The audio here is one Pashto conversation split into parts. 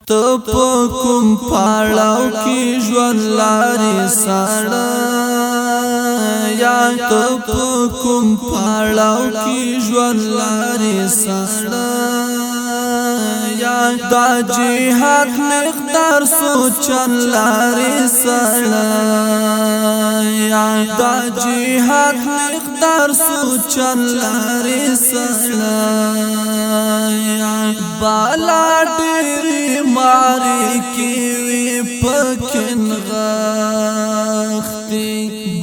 ته په کوم پاړاو کې ژوند لارې ساړه یا ته په کوم پاړاو کې ژوند لارې ساړه یا دا جهاد مقدار سوچن لارې ساړه یا دا جهاد مقدار سوچن لارې ساړه بالا ډېرې مارې کې وي پکن غختې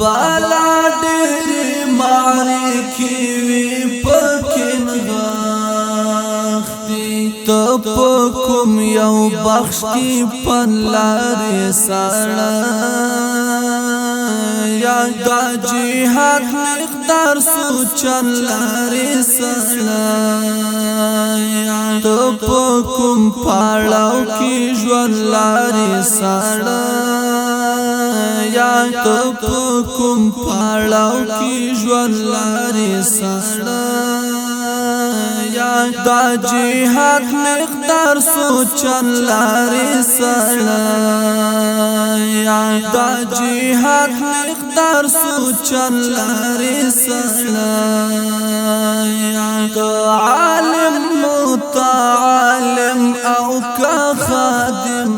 بالا ډېرې مارې کې وي پکن غختې ته په کوم یو بخش کې پن لارې ساړه یا دا جهاد مقدار سوچن لارې ساړه ته په کوم پاړاو کې ژوند لارې ساړه یا ته په کوم پاړاو کې ژوند لارې ساړه یا دا جهاد مقدار سوچن لارې ساړه یا دا جهاد مقدار سوچن لارې ساړه ته عالم متعالم او کا خادم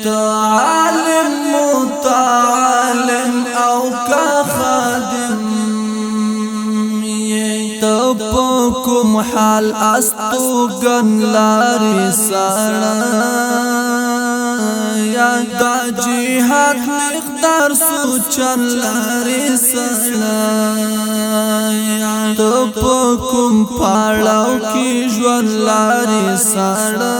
ته عالم متعالم او کا خادم ته په کوم حال استوګن لارې ساړه یا دا جهاد مقدار سوچن لارې ساړه ته په کوم پاړاو کې ژوند لارې ساړه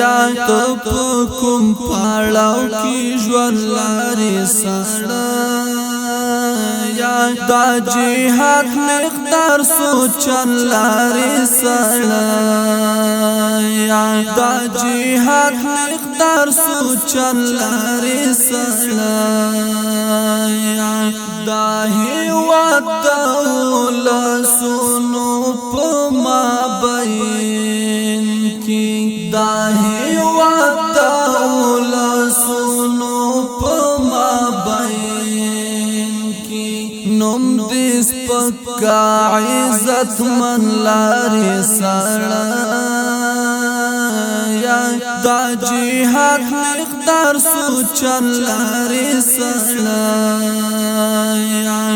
یا ته په کوم پاړاو کې ژوند لارې ساړه یا دا جهاد مقدار سوچن لارې ساړه یا دا جهاد مقدار سوچن لارې ساړه دا هیواد د ولسونو په مابین کې دا هیواد د ولسونو په مابین کې نوم دې سپکا عزت من لارې ساړه یا دا جهاد مقدار سوچن لارې ساړه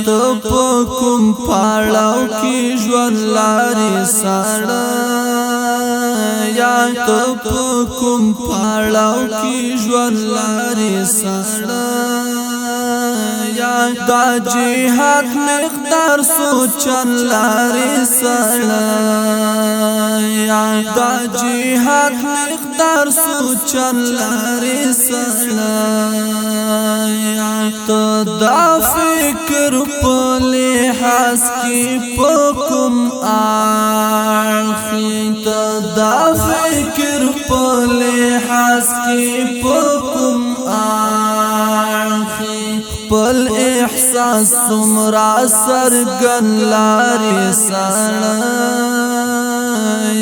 ته په کوم پاړاو کې ژوند لارې ساړه یا ته په کوم پاړاو کې ژوند لارې ساړه یا دا جهاد مقدار سوچن لارې ساړه یا دا جهاد مقدار سوچن لارې ساړه ته دا فکر په لحاظ کې په کوم اړخ ته دا فکر په لحاظ کې په کوم اړخ خپل احساس څومره څرګند لارې ساړه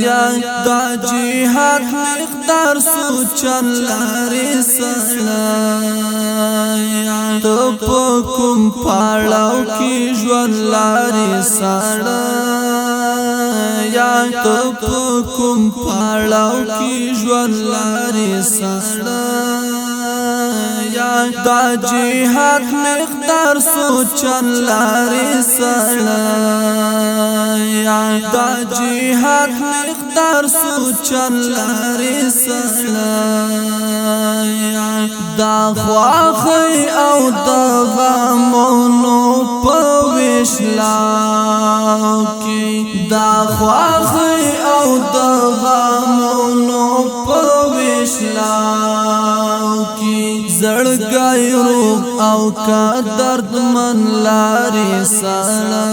یا دا جهاد مقدار سوچن لارې ساړه ته په کوم پاړاو کې ژوند لارې ساړه یا ته په کوم پاړاو کې ژوند لارې ساړه یا دا جهاد مقدار سوچن لارې ساړه یا دا جهاد مقدار سوچن لارې ساړه دا خواخی او دا غمونو په وشلاو کې دا خواخی او دا غمونو په وشلاو کې زړګی روغ او کا درد من لارې ساړه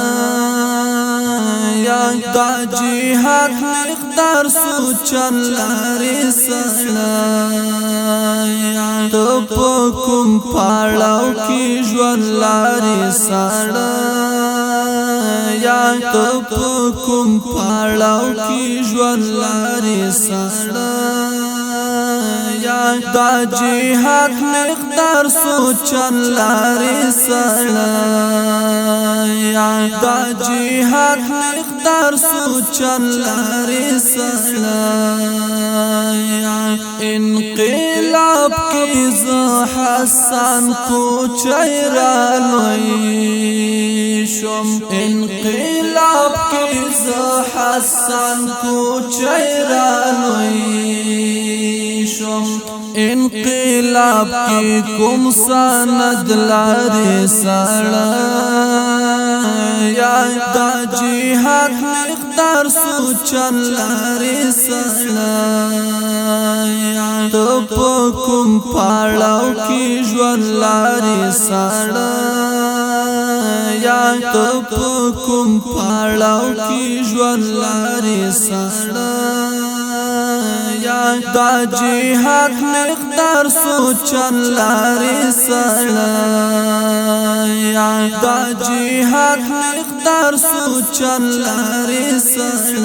یا دا جهاد مقدار سوچن لارې ساړه ته په کوم پاړاو کې ژوند لارې ساړه یا ته په کوم پړاو کې ژوند لرې سړی دا جهاد مقدار سوچن لاري سړی دا جهاد مقدار سوچن لاري سړی انقلاب کې زه حسن کوچی را لوی شم انقلاب کې زه حسن کوچی را لوی شم انقلاب کی کوم سند لاري سړی دا جهاد مقدار سوچن لاري سړی ته په کوم پړاو کې ژوند لاري سړی ته په کوم پړاو کې ژوند لاري سړی دا جهاد مقدار سوچن لاري سړی دا جهاد مقدار سوچن لاري سړی